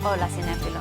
Hola, cinéfilo.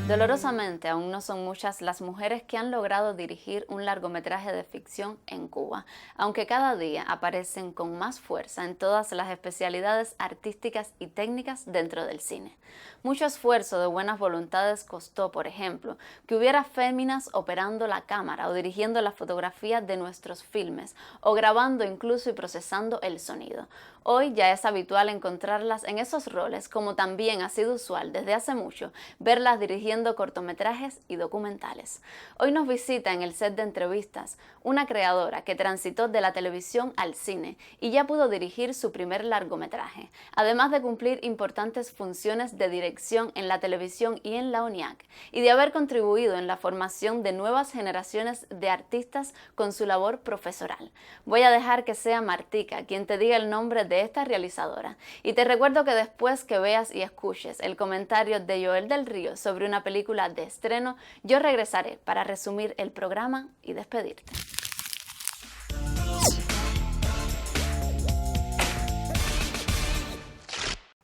Dolorosamente, aún no son muchas las mujeres que han logrado dirigir un largometraje de ficción en Cuba, aunque cada día aparecen con más fuerza en todas las especialidades artísticas y técnicas dentro del cine. Mucho esfuerzo de buenas voluntades costó, por ejemplo, que hubiera féminas operando la cámara o dirigiendo la fotografía de nuestros filmes, o grabando incluso y procesando el sonido. Hoy ya es habitual encontrarlas en esos roles, como también ha sido usual desde hace mucho verlas dirigiendo cortometrajes y documentales. Hoy nos visita en el set de entrevistas una creadora que transitó de la televisión al cine y ya pudo dirigir su primer largometraje, además de cumplir importantes funciones de dirección en la televisión y en la ONIAC, y de haber contribuido en la formación de nuevas generaciones de artistas con su labor profesoral. Voy a dejar que sea Martica quien te diga el nombre de esta realizadora, y te recuerdo que después que veas y escuches el comentario de Joel del Río sobre una película de estreno, yo regresaré para resumir el programa y despedirte.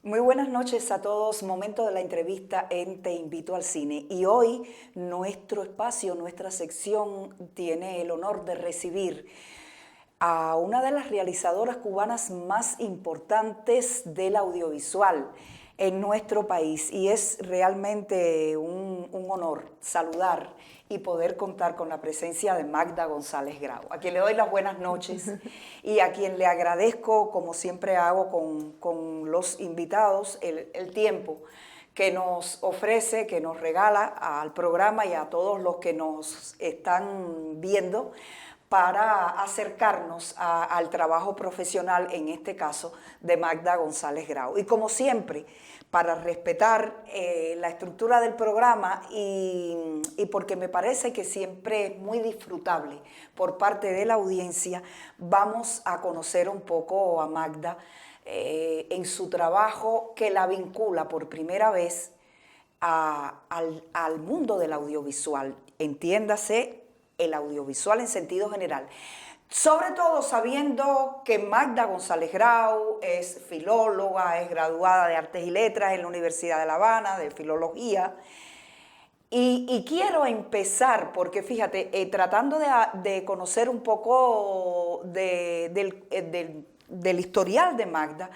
Muy buenas noches a todos, momento de la entrevista en Te Invito al Cine, y hoy nuestro espacio, nuestra sección tiene el honor de recibir a una de las realizadoras cubanas más importantes del audiovisual en nuestro país, y es realmente un honor saludar y poder contar con la presencia de Magda González Grau, a quien le doy las buenas noches y a quien le agradezco, como siempre hago con los invitados, el tiempo que nos ofrece, que nos regala al programa y a todos los que nos están viendo, para acercarnos al trabajo profesional, en este caso, de Magda González Grau. Y como siempre, para respetar la estructura del programa y porque me parece que siempre es muy disfrutable por parte de la audiencia, vamos a conocer un poco a Magda en su trabajo que la vincula por primera vez al mundo del audiovisual. Entiéndase, el audiovisual en sentido general. Sobre todo sabiendo que Magda González Grau es filóloga, es graduada de Artes y Letras en la Universidad de La Habana, de Filología. Y quiero empezar, porque fíjate, tratando de conocer un poco del historial de Magda,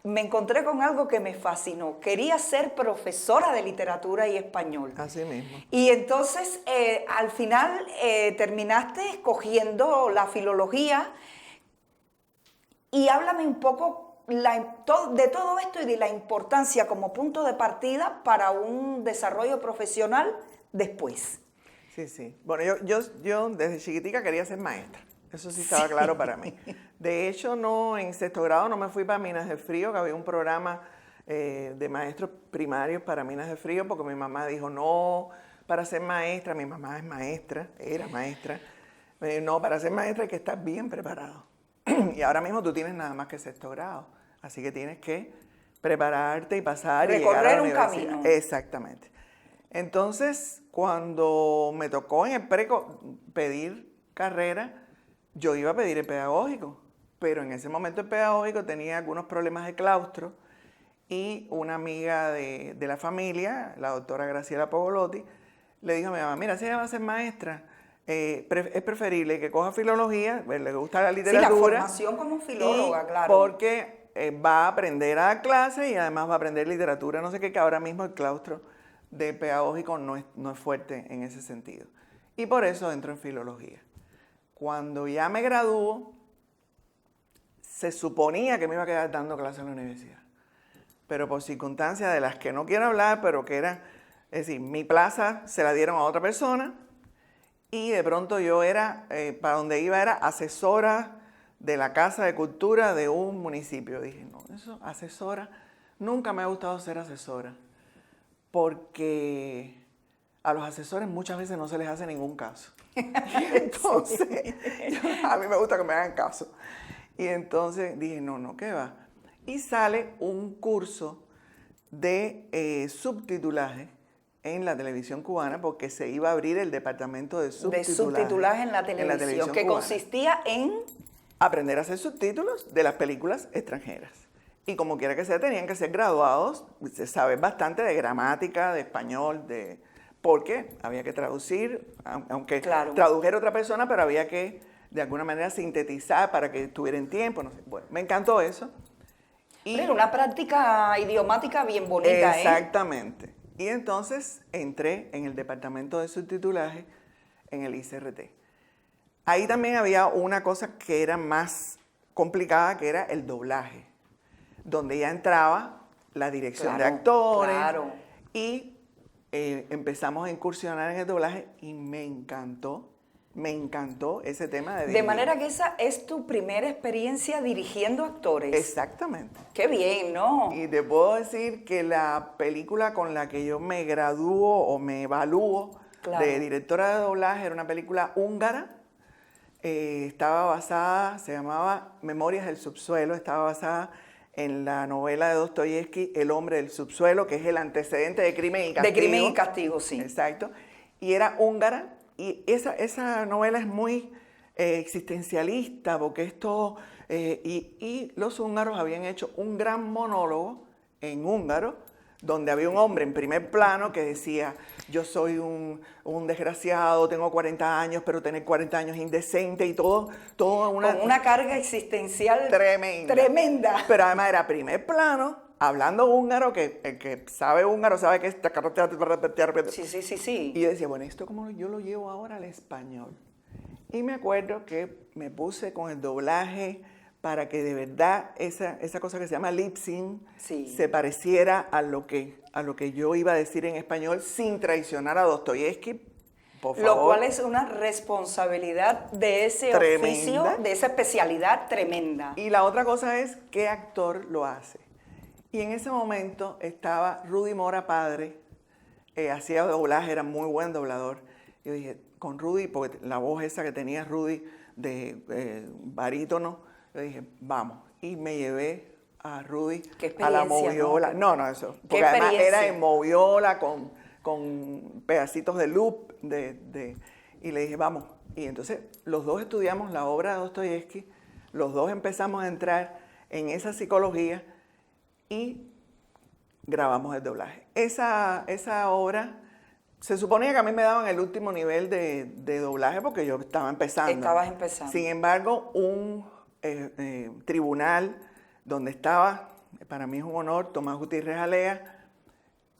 me encontré con algo que me fascinó. Quería ser profesora de literatura y español. Así mismo. Y entonces, al final, terminaste escogiendo la filología. Y háblame un poco de todo esto y de la importancia como punto de partida para un desarrollo profesional después. Sí, sí. Bueno, yo desde chiquitica quería ser maestra. Eso sí estaba claro para mí. De hecho, en sexto grado no me fui para Minas del Frío, que había un programa de maestros primarios para Minas del Frío, porque mi mamá dijo, no, para ser maestra, mi mamá es maestra, era maestra, no, para ser maestra hay que estar bien preparado. Y ahora mismo tú tienes nada más que sexto grado, así que tienes que prepararte y pasar y llegar a la universidad. Recorrer un camino. Exactamente. Entonces, cuando me tocó en el preco pedir carrera, yo iba a pedir el pedagógico, pero en ese momento el pedagógico tenía algunos problemas de claustro y una amiga de la familia, la doctora Graciela Pogolotti, le dijo a mi mamá, mira, si ella va a ser maestra, es preferible que coja filología, le gusta la Sí, literatura. la formación como filóloga, claro. Porque va a aprender a dar clases y además va a aprender literatura. No sé qué, que ahora mismo el claustro de pedagógico no es fuerte en ese sentido. Y por eso entro en filología. Cuando ya me graduó, se suponía que me iba a quedar dando clases en la universidad. Pero por circunstancias de las que no quiero hablar, pero que eran, es decir, mi plaza se la dieron a otra persona y de pronto yo era, para donde iba era asesora de la Casa de Cultura de un municipio. Dije, no, eso, asesora, nunca me ha gustado ser asesora, porque a los asesores muchas veces no se les hace ningún caso. Entonces, a mí me gusta que me hagan caso. Y entonces dije, no, ¿qué va? Y sale un curso de subtitulaje en la televisión cubana, porque se iba a abrir el departamento de subtitulaje en la televisión que cubana. consistía en Aprender a hacer subtítulos de las películas extranjeras. Y como quiera que sea, tenían que ser graduados, saber bastante de gramática, de español, porque había que traducir, aunque claro, tradujera otra persona, pero había que de alguna manera sintetizar para que estuviera en tiempo. No sé. Bueno, me encantó eso. Y era una práctica idiomática bien bonita. Exactamente. Y entonces entré en el departamento de subtitulaje en el ICRT. Ahí también había una cosa que era más complicada, que era el doblaje, donde ya entraba la dirección de actores. Claro. Y empezamos a incursionar en el doblaje y me encantó ese tema de dirigir. De manera que esa es tu primera experiencia dirigiendo actores. Exactamente. Qué bien, ¿no? Y te puedo decir que la película con la que yo me gradúo o me evalúo de directora de doblaje era una película húngara. Estaba basada, se llamaba Memorias del Subsuelo, estaba basada en la novela de Dostoyevsky, El hombre del subsuelo, que es el antecedente de Crimen y Castigo. De Crimen y Castigo, sí. Exacto. Y era húngara, y esa novela es muy existencialista, porque es todo... y los húngaros habían hecho un gran monólogo en húngaro, donde había un hombre en primer plano que decía, yo soy un desgraciado, tengo 40 años, pero tener 40 años es indecente y todo con una carga existencial tremenda. Pero además era primer plano, hablando húngaro, que el que sabe húngaro sabe que es... Sí. Y yo decía, bueno, ¿esto cómo yo lo llevo ahora al español? Y me acuerdo que me puse con el doblaje para que de verdad esa cosa que se llama lip sync se pareciera a lo que yo iba a decir en español sin traicionar a Dostoyevsky, por favor. Lo cual es una responsabilidad de ese oficio, de esa especialidad tremenda. Y la otra cosa es qué actor lo hace. Y en ese momento estaba Rudy Mora padre, hacía doblaje, era muy buen doblador. Yo dije, con Rudy, porque la voz esa que tenía Rudy de barítono, yo dije, vamos. Y me llevé a Rudy a la moviola. No, eso. Porque además era en moviola con pedacitos de loop. Y le dije, vamos. Y entonces los dos estudiamos la obra de Dostoyevsky, los dos empezamos a entrar en esa psicología y grabamos el doblaje. Esa obra, se suponía que a mí me daban el último nivel de doblaje porque yo estaba empezando. Estabas empezando. Sin embargo, un tribunal donde estaba, para mí es un honor, Tomás Gutiérrez Alea,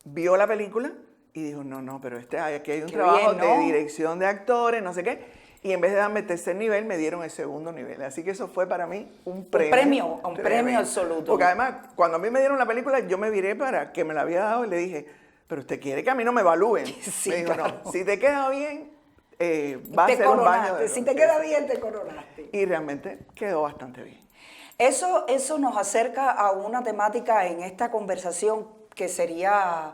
vio la película y dijo, no, pero aquí hay un trabajo de dirección de actores, no sé qué, y en vez de darme el tercer nivel, me dieron el segundo nivel. Así que eso fue para mí un premio. Un premio absoluto. Porque además, cuando a mí me dieron la película, yo me viré para que me la había dado y le dije, pero usted quiere que a mí no me evalúen. Sí, me dijo, claro. no, si te queda bien, va a ser un baño de... Si te queda bien, te coronaste. Y realmente quedó bastante bien. Eso nos acerca a una temática en esta conversación que sería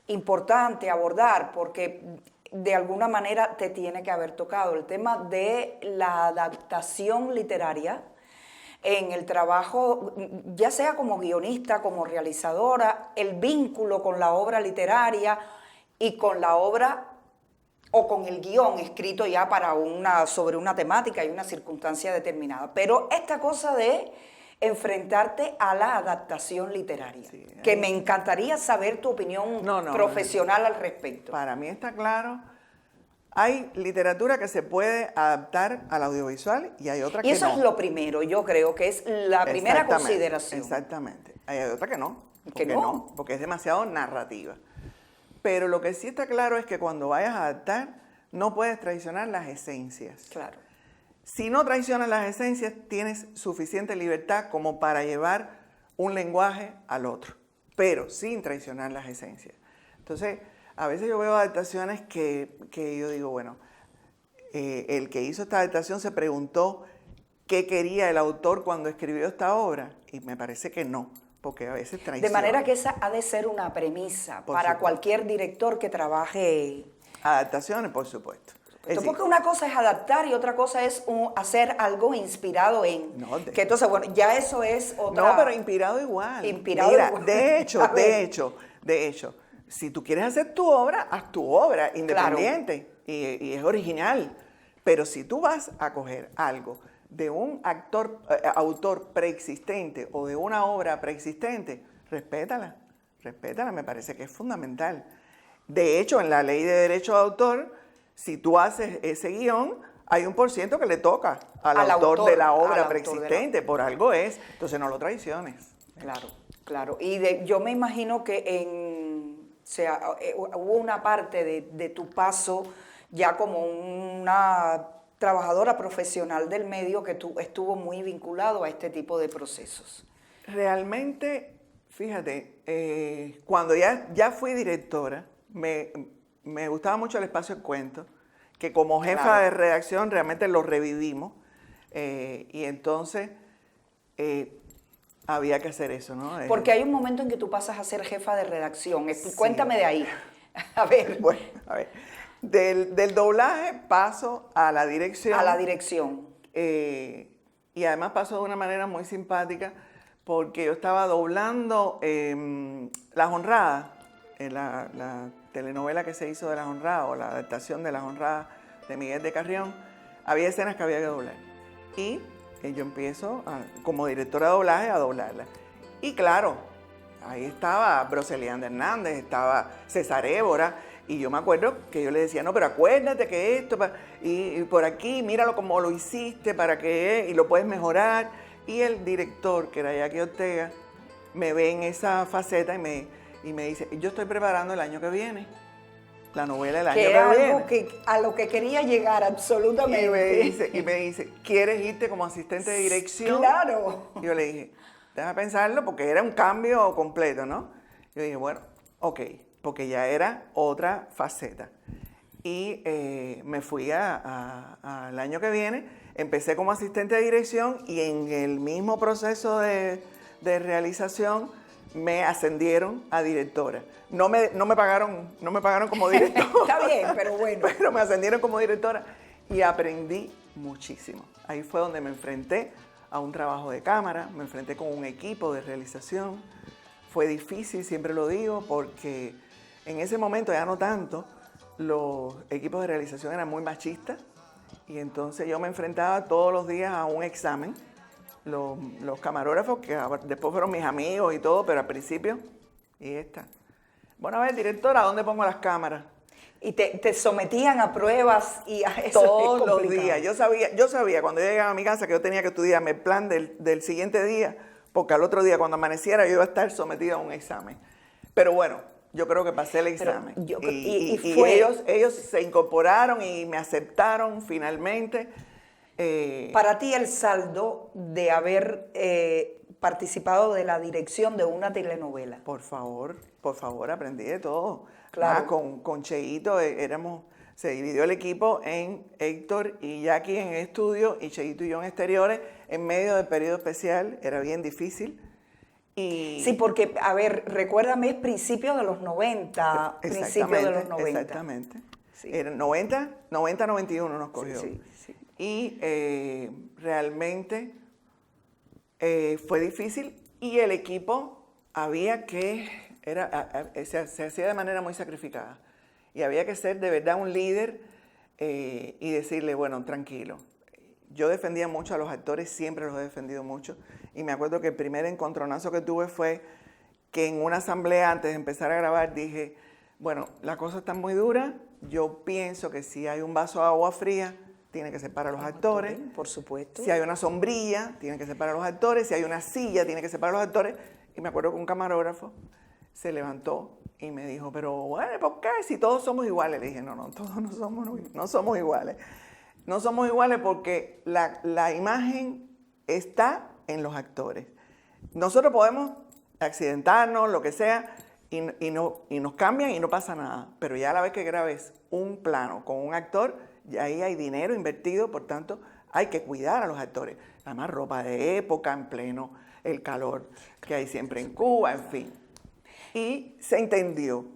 importante abordar, porque de alguna manera te tiene que haber tocado el tema de la adaptación literaria en el trabajo, ya sea como guionista, como realizadora, el vínculo con la obra literaria y con la obra o con el guión escrito ya sobre una temática y una circunstancia determinada. Pero esta cosa de enfrentarte a la adaptación literaria, que me encantaría saber tu opinión profesional al respecto. Para mí está claro, Hay literatura que se puede adaptar al audiovisual y hay otra que Y eso no. es lo primero, yo creo que es la primera Exactamente, consideración. Exactamente. Hay otra que no. Que no. Porque es demasiado narrativa. Pero lo que sí está claro es que cuando vayas a adaptar, no puedes traicionar las esencias. Claro. Si no traicionas las esencias, tienes suficiente libertad como para llevar un lenguaje al otro, pero sin traicionar las esencias. Entonces, a veces yo veo adaptaciones que yo digo, bueno, el que hizo esta adaptación se preguntó qué quería el autor cuando escribió esta obra, y me parece que no, porque a veces traiciona. De manera que esa ha de ser una premisa Por para supuesto. cualquier director que trabaje. Adaptaciones, por supuesto. Es decir, Porque una cosa es adaptar y otra cosa es hacer algo inspirado en. No, que entonces, bueno, ya eso es otra. no, pero inspirado igual. Inspirado Mira, igual. de A ver. hecho, si tú quieres hacer tu obra, haz tu obra independiente y es original. Pero si tú vas a coger algo de un autor preexistente o de una obra preexistente, respétala, me parece que es fundamental. De hecho, en la ley de derecho de autor, si tú haces ese guión, hay un % que le toca al autor de la obra preexistente, por algo es, entonces no lo traiciones. Claro, claro. Y yo me imagino que hubo una parte de tu paso ya como una trabajadora profesional del medio que tú estuvo muy vinculado a este tipo de procesos. Realmente, fíjate, cuando ya fui directora, me gustaba mucho el espacio de cuento, que como jefa Claro. de redacción realmente lo revivimos, y entonces había que hacer eso, ¿no? Porque hay un momento en que tú pasas a ser jefa de redacción. Sí. Cuéntame de ahí. A ver. Bueno, a ver, del doblaje paso a la dirección. A la dirección. Y además pasó de una manera muy simpática, porque yo estaba doblando Las Honradas, la telenovela que se hizo de Las Honradas, o la adaptación de Las Honradas de Miguel de Carrión. Había escenas que había que doblar. Y yo empiezo, como directora de doblaje, a doblarla. Y claro, ahí estaba Broselianda Hernández, estaba César Évora, y yo me acuerdo que yo le decía, no, pero acuérdate que esto, y por aquí, míralo como lo hiciste, para que, y lo puedes mejorar. Y el director, que era Jackie Ortega, me ve en esa faceta y me dice, yo estoy preparando el año que viene, la novela del año Que que era viene. algo a lo que quería llegar absolutamente. Y me dice, ¿quieres irte como asistente de dirección? Claro. Y yo le dije, déjame pensarlo, porque era un cambio completo, ¿no? Yo dije, bueno, ok, porque ya era otra faceta. Y me fui al año que viene, empecé como asistente de dirección y en el mismo proceso de realización me ascendieron a directora. No me pagaron como directora. Está bien, pero bueno. Pero me ascendieron como directora y aprendí muchísimo. Ahí fue donde me enfrenté a un trabajo de cámara, me enfrenté con un equipo de realización. Fue difícil, siempre lo digo, porque en ese momento, ya no tanto, los equipos de realización eran muy machistas y entonces yo me enfrentaba todos los días a un examen. Los camarógrafos, que después fueron mis amigos y todo, pero al principio, y esta. Bueno, a ver, directora, ¿dónde pongo las cámaras? Y te sometían a pruebas y a eso Todos es los complicado. días. Yo sabía cuando yo llegaba a mi casa que yo tenía que estudiarme el plan del siguiente día, porque al otro día, cuando amaneciera, yo iba a estar sometida a un examen. Pero bueno, yo creo que pasé el examen. Y ellos se incorporaron y me aceptaron finalmente. Para ti el saldo de haber participado de la dirección de una telenovela. Por favor, aprendí de todo. Claro. Con Cheito se dividió el equipo en Héctor y Jackie en estudio y Cheito y yo en exteriores en medio del periodo especial. Era bien difícil. Sí, porque, a ver, recuérdame, es principios de los 90. Principios de los 90. Exactamente. Sí. Era 90-91 nos cogió. Sí. Y realmente fue difícil y el equipo se hacía de manera muy sacrificada y había que ser de verdad un líder y decirle, bueno, tranquilo. Yo defendía mucho a los actores, siempre los he defendido mucho y me acuerdo que el primer encontronazo que tuve fue que en una asamblea antes de empezar a grabar dije, bueno, la cosa está muy dura, yo pienso que si hay un vaso de agua fría, tiene que ser para los actores. Por supuesto. Si hay una sombrilla, tiene que ser para los actores. Si hay una silla, tiene que ser para los actores. Y me acuerdo que un camarógrafo se levantó y me dijo, pero bueno, ¿por qué? Si todos somos iguales. Le dije, no, todos no somos iguales. No somos iguales porque la imagen está en los actores. Nosotros podemos accidentarnos, lo que sea, y nos cambian y no pasa nada. Pero ya a la vez que grabes un plano con un actor, ya ahí hay dinero invertido, por tanto, hay que cuidar a los actores. Además, ropa de época, en pleno el calor que hay siempre en Cuba, en fin. Y se entendió,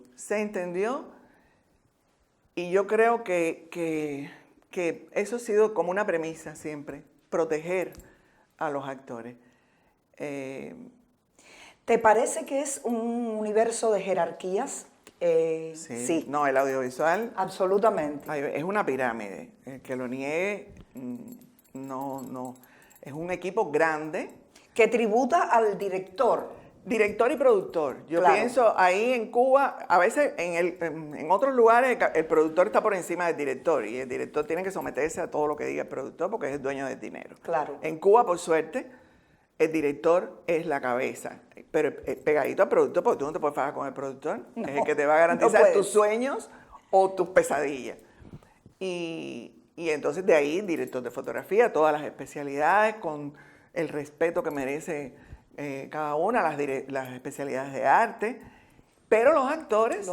y yo creo que eso ha sido como una premisa siempre, proteger a los actores. ¿Te parece que es un universo de jerarquías? Sí. No, el audiovisual... Absolutamente. Es una pirámide. El que lo niegue, no. Es un equipo grande. Que tributa al director. Director y productor. Yo Claro. pienso ahí en Cuba, a veces en otros lugares el productor está por encima del director y el director tiene que someterse a todo lo que diga el productor porque es el dueño del dinero. Claro. En Cuba, por suerte, el director es la cabeza, pero pegadito al productor porque tú no te puedes fajar con el productor. No, es el que te va a garantizar no puedes. tus sueños o tus pesadillas. Y entonces de ahí, director de fotografía, todas las especialidades con el respeto que merece cada una, las especialidades de arte, pero los actores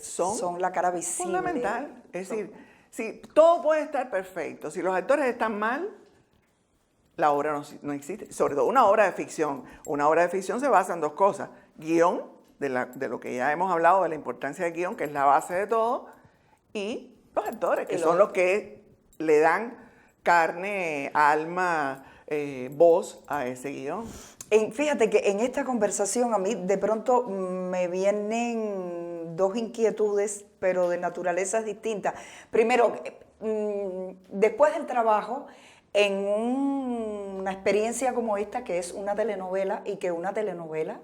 son la cara visible. Fundamental. Es decir, si todo puede estar perfecto, si los actores están mal, la obra no existe. Sobre todo una obra de ficción. Una obra de ficción se basa en dos cosas. Guión, de lo que ya hemos hablado, de la importancia del guión, que es la base de todo, y los actores, que son los que le dan carne, alma, voz a ese guión. Fíjate que en esta conversación a mí de pronto me vienen dos inquietudes, pero de naturalezas distintas. Primero, después del trabajo, en una experiencia como esta, que es una telenovela, y que una telenovela,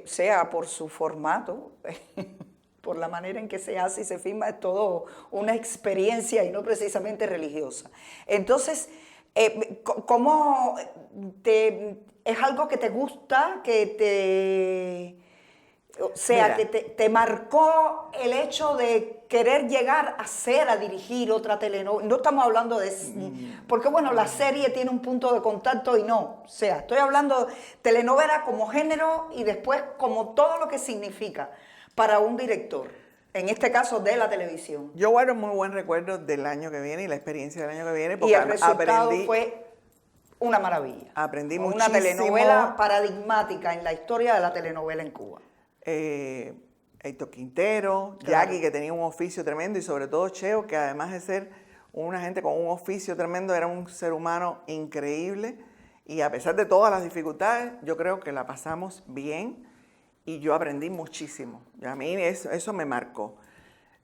sea por su formato, por la manera en que se hace y se filma, es todo una experiencia y no precisamente religiosa. Entonces, ¿cómo es algo que te gusta, que te marcó el hecho de querer llegar a dirigir otra telenovela? No estamos hablando de... Porque bueno, la serie tiene un punto de contacto y no. O sea, estoy hablando de telenovela como género y después como todo lo que significa para un director. En este caso, de la televisión. Yo guardo muy buen recuerdo del año que viene y la experiencia del año que viene. Porque Y el resultado fue una maravilla. Aprendí una muchísimo. telenovela paradigmática en la historia de la telenovela en Cuba. Héctor Quintero, Claro. Jackie, que tenía un oficio tremendo, y sobre todo Cheo, que además de ser una gente con un oficio tremendo, era un ser humano increíble. Y a pesar de todas las dificultades, yo creo que la pasamos bien y yo aprendí muchísimo. Y a mí eso me marcó.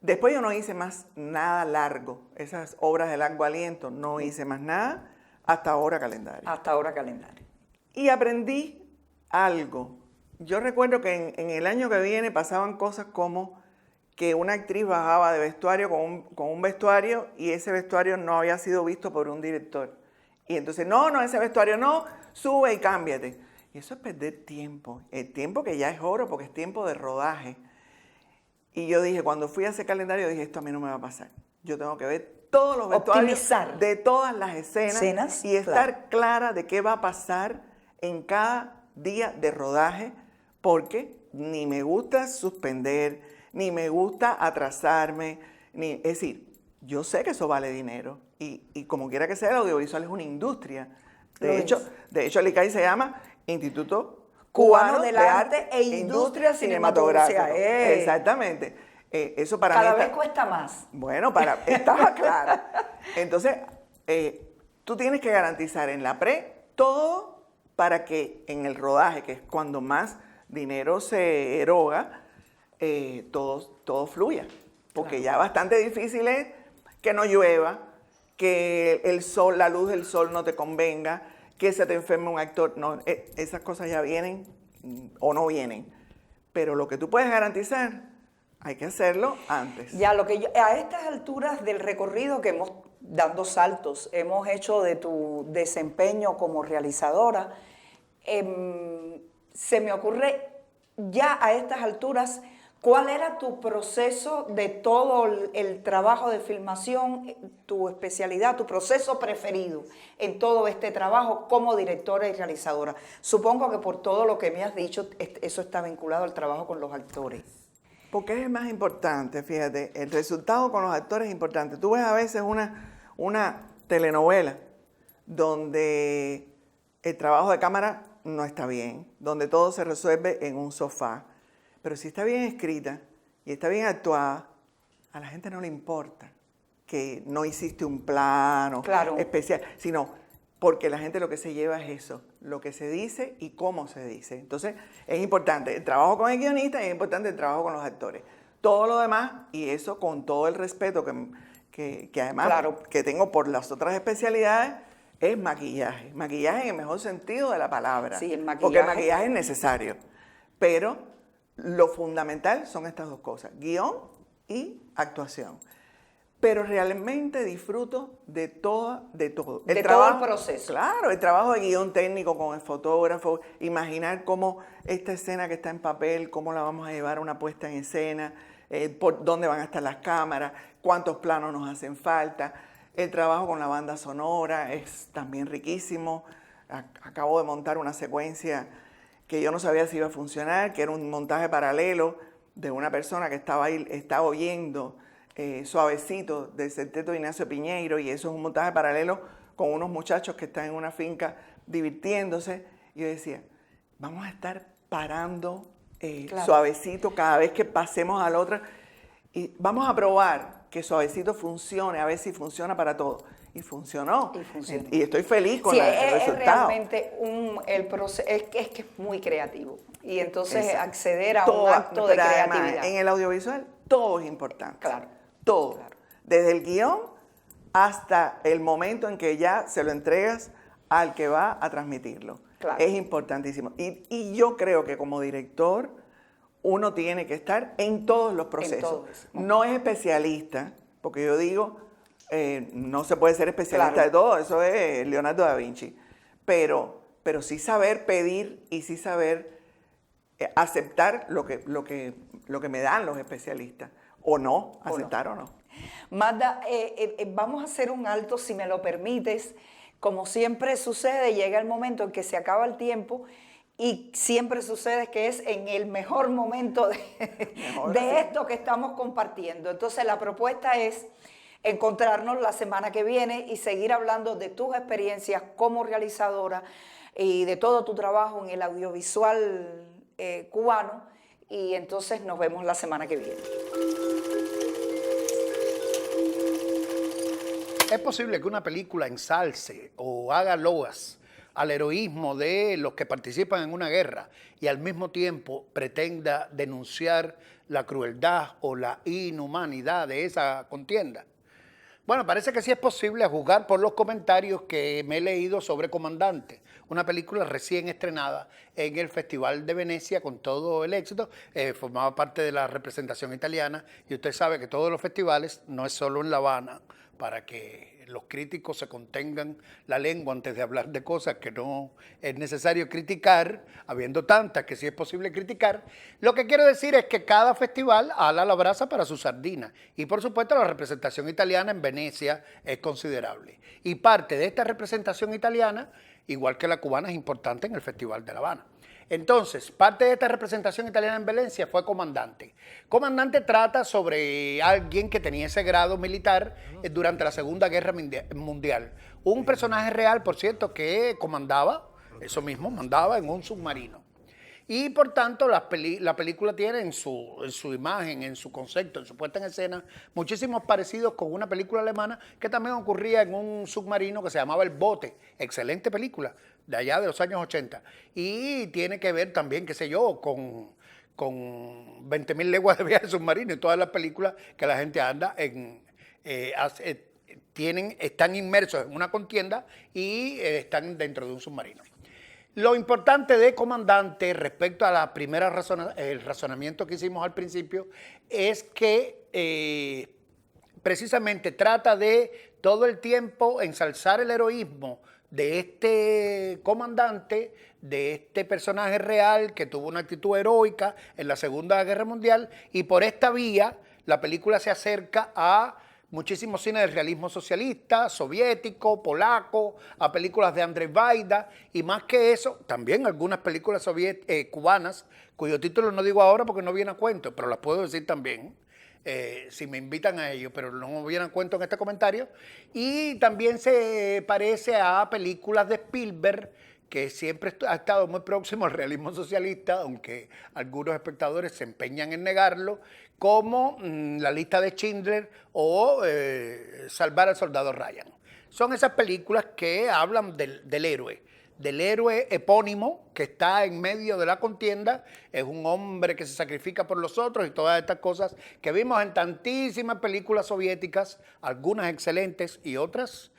Después yo no hice más nada largo. Esas obras de largo aliento, no hice más nada hasta ahora calendario. Hasta ahora calendario. Y aprendí algo. Yo recuerdo que en el año que viene pasaban cosas como que una actriz bajaba de vestuario con un vestuario y ese vestuario no había sido visto por un director. Y entonces, no, ese vestuario no, sube y cámbiate. Y eso es perder tiempo. El tiempo que ya es oro porque es tiempo de rodaje. Y yo dije, cuando fui a ese calendario, dije, esto a mí no me va a pasar. Yo tengo que ver todos los vestuarios Optimizar. de todas las escenas y estar clara de qué va a pasar en cada día de rodaje, porque ni me gusta suspender, ni me gusta atrasarme, es decir, yo sé que eso vale dinero y como quiera que sea, el audiovisual es una industria. De hecho, el ICAI se llama Instituto Cubano del Arte e Industria Cinematográfica. Exactamente. Eso para mí cada vez cuesta más. Bueno, estaba claro. Entonces, tú tienes que garantizar en la todo para que en el rodaje, que es cuando más dinero se eroga, todo fluya. Porque ya bastante difícil es que no llueva, que la luz del sol no te convenga, que se te enferme un actor. No, esas cosas ya vienen o no vienen. Pero lo que tú puedes garantizar, hay que hacerlo antes. Ya, a estas alturas del recorrido que hemos dando saltos, hemos hecho de tu desempeño como realizadora, se me ocurre ya a estas alturas, ¿cuál era tu proceso de todo el trabajo de filmación, tu especialidad, tu proceso preferido en todo este trabajo como directora y realizadora? Supongo que por todo lo que me has dicho, eso está vinculado al trabajo con los actores. Porque es más importante, fíjate, el resultado con los actores es importante. Tú ves a veces una telenovela donde el trabajo de cámara no está bien, donde todo se resuelve en un sofá. Pero si está bien escrita y está bien actuada, a la gente no le importa que no hiciste un plano especial, sino porque la gente lo que se lleva es eso, lo que se dice y cómo se dice. Entonces, es importante el trabajo con el guionista y es importante el trabajo con los actores. Todo lo demás, y eso con todo el respeto que además que tengo por las otras especialidades, es maquillaje. Maquillaje en el mejor sentido de la palabra. Sí, el maquillaje. Porque el maquillaje es necesario. Pero lo fundamental son estas dos cosas, guión y actuación. Pero realmente disfruto de todo. De todo el proceso. Claro, el trabajo de guión técnico con el fotógrafo, imaginar cómo esta escena que está en papel, cómo la vamos a llevar a una puesta en escena, por dónde van a estar las cámaras, cuántos planos nos hacen falta. El trabajo con la banda sonora es también riquísimo. Acabo de montar una secuencia que yo no sabía si iba a funcionar, que era un montaje paralelo de una persona que estaba oyendo Suavecito del Septeto Ignacio Piñeiro, y eso es un montaje paralelo con unos muchachos que están en una finca divirtiéndose. Y yo decía, vamos a estar parando Suavecito cada vez que pasemos al otro y vamos a probar que Suavecito funcione, a ver si funciona para todos. Y funcionó. Y estoy feliz con el resultado. Realmente el proceso, es que es muy creativo. Y entonces acceder a un acto de creatividad. Además, en el audiovisual todo es importante. Claro. Todo. Claro. Desde el guión hasta el momento en que ya se lo entregas al que va a transmitirlo. Claro. Es importantísimo. Y yo creo que como director uno tiene que estar en todos los procesos. Todos. No es especialista, porque yo digo, no se puede ser especialista de todo, eso es Leonardo da Vinci. Pero sí saber pedir y sí saber aceptar lo que me dan los especialistas. O no, aceptar o no. Magda, vamos a hacer un alto, si me lo permites. Como siempre sucede, llega el momento en que se acaba el tiempo y siempre sucede que es en el mejor momento de esto que estamos compartiendo. Entonces la propuesta es encontrarnos la semana que viene y seguir hablando de tus experiencias como realizadora y de todo tu trabajo en el audiovisual cubano. Y entonces nos vemos la semana que viene. ¿Es posible que una película ensalce o haga loas al heroísmo de los que participan en una guerra y al mismo tiempo pretenda denunciar la crueldad o la inhumanidad de esa contienda? Bueno, parece que sí es posible a juzgar por los comentarios que me he leído sobre Comandante, una película recién estrenada en el Festival de Venecia con todo el éxito, formaba parte de la representación italiana y usted sabe que todos los festivales, no es solo en La Habana, para que los críticos se contengan la lengua antes de hablar de cosas que no es necesario criticar, habiendo tantas que sí es posible criticar. Lo que quiero decir es que cada festival ala la brasa para su sardina y por supuesto la representación italiana en Venecia es considerable. Y parte de esta representación italiana, igual que la cubana, es importante en el Festival de La Habana. Entonces, parte de esta representación italiana en Venecia fue Comandante. Comandante trata sobre alguien que tenía ese grado militar durante la Segunda Guerra Mundial. Un personaje real, por cierto, que comandaba, eso mismo, mandaba en un submarino. Y por tanto la película tiene en su imagen, en su concepto, en su puesta en escena, muchísimos parecidos con una película alemana que también ocurría en un submarino que se llamaba El Bote. Excelente película, de allá de los años 80. Y tiene que ver también, qué sé yo, con 20.000 leguas de viaje submarino y todas las películas que la gente anda están inmersos en una contienda y están dentro de un submarino. Lo importante de Comandante respecto a la primera el razonamiento que hicimos al principio es que precisamente trata de todo el tiempo ensalzar el heroísmo de este comandante, de este personaje real que tuvo una actitud heroica en la Segunda Guerra Mundial, y por esta vía la película se acerca a muchísimos cines del realismo socialista, soviético, polaco, a películas de Andrzej Wajda, y más que eso, también algunas películas cubanas, cuyo título no digo ahora porque no viene a cuento, pero las puedo decir también, si me invitan a ello, pero no viene a cuento en este comentario. Y también se parece a películas de Spielberg, que siempre ha estado muy próximo al realismo socialista, aunque algunos espectadores se empeñan en negarlo, como La lista de Schindler o Salvar al soldado Ryan. Son esas películas que hablan del héroe epónimo que está en medio de la contienda, es un hombre que se sacrifica por los otros y todas estas cosas que vimos en tantísimas películas soviéticas, algunas excelentes y otras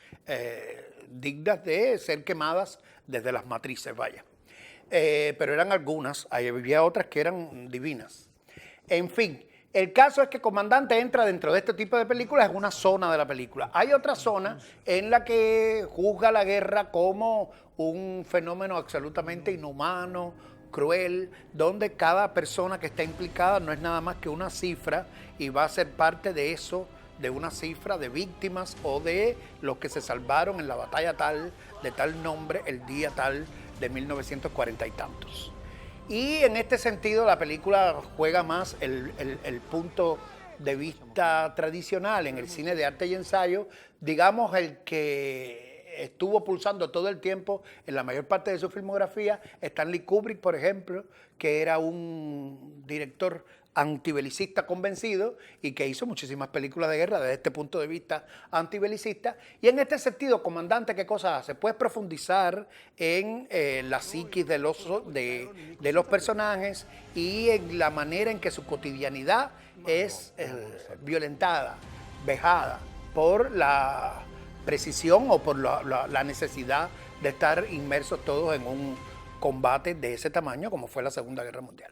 dignas de ser quemadas desde las matrices, vaya. Pero eran algunas, había otras que eran divinas. En fin, el caso es que Comandante entra dentro de este tipo de películas en una zona de la película. Hay otra zona en la que juzga la guerra como un fenómeno absolutamente inhumano, cruel, donde cada persona que está implicada no es nada más que una cifra y va a ser parte de eso, de una cifra de víctimas o de los que se salvaron en la batalla tal, de tal nombre, el día tal de 1940 y tantos. Y en este sentido la película juega más el punto de vista tradicional en el cine de arte y ensayo, digamos el que estuvo pulsando todo el tiempo en la mayor parte de su filmografía, Stanley Kubrick, por ejemplo, que era un director antibelicista convencido y que hizo muchísimas películas de guerra desde este punto de vista antibelicista. Y en este sentido, Comandante, ¿qué cosa hace? Puedes profundizar en la psiquis de los personajes y en la manera en que su cotidianidad es violentada, vejada por la precisión o por la necesidad de estar inmersos todos en un combate de ese tamaño como fue la Segunda Guerra Mundial.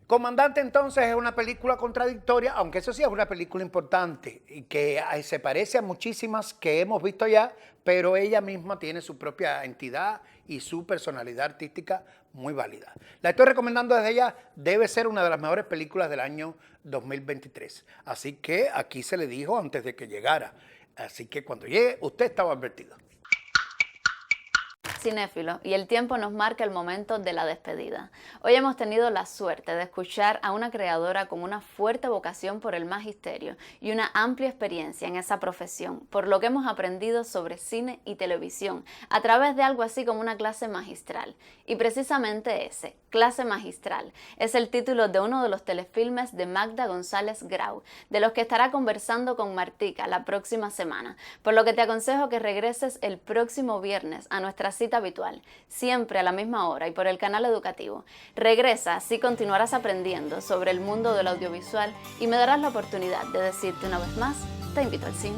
Comandante entonces es una película contradictoria, aunque eso sí es una película importante y que se parece a muchísimas que hemos visto ya, pero ella misma tiene su propia entidad y su personalidad artística muy válida. La estoy recomendando desde ya, debe ser una de las mejores películas del año 2023. Así que aquí se le dijo antes de que llegara. Así que cuando llegue, usted estaba advertido. Cinéfilo, y el tiempo nos marca el momento de la despedida. Hoy hemos tenido la suerte de escuchar a una creadora con una fuerte vocación por el magisterio y una amplia experiencia en esa profesión, por lo que hemos aprendido sobre cine y televisión a través de algo así como una clase magistral. Y precisamente ese, Clase Magistral, es el título de uno de los telefilmes de Magda González Grau, de los que estará conversando con Martica la próxima semana, por lo que te aconsejo que regreses el próximo viernes a nuestra cita habitual, siempre a la misma hora y por el canal educativo. Regresa, así continuarás aprendiendo sobre el mundo del audiovisual y me darás la oportunidad de decirte una vez más, te invito al cine.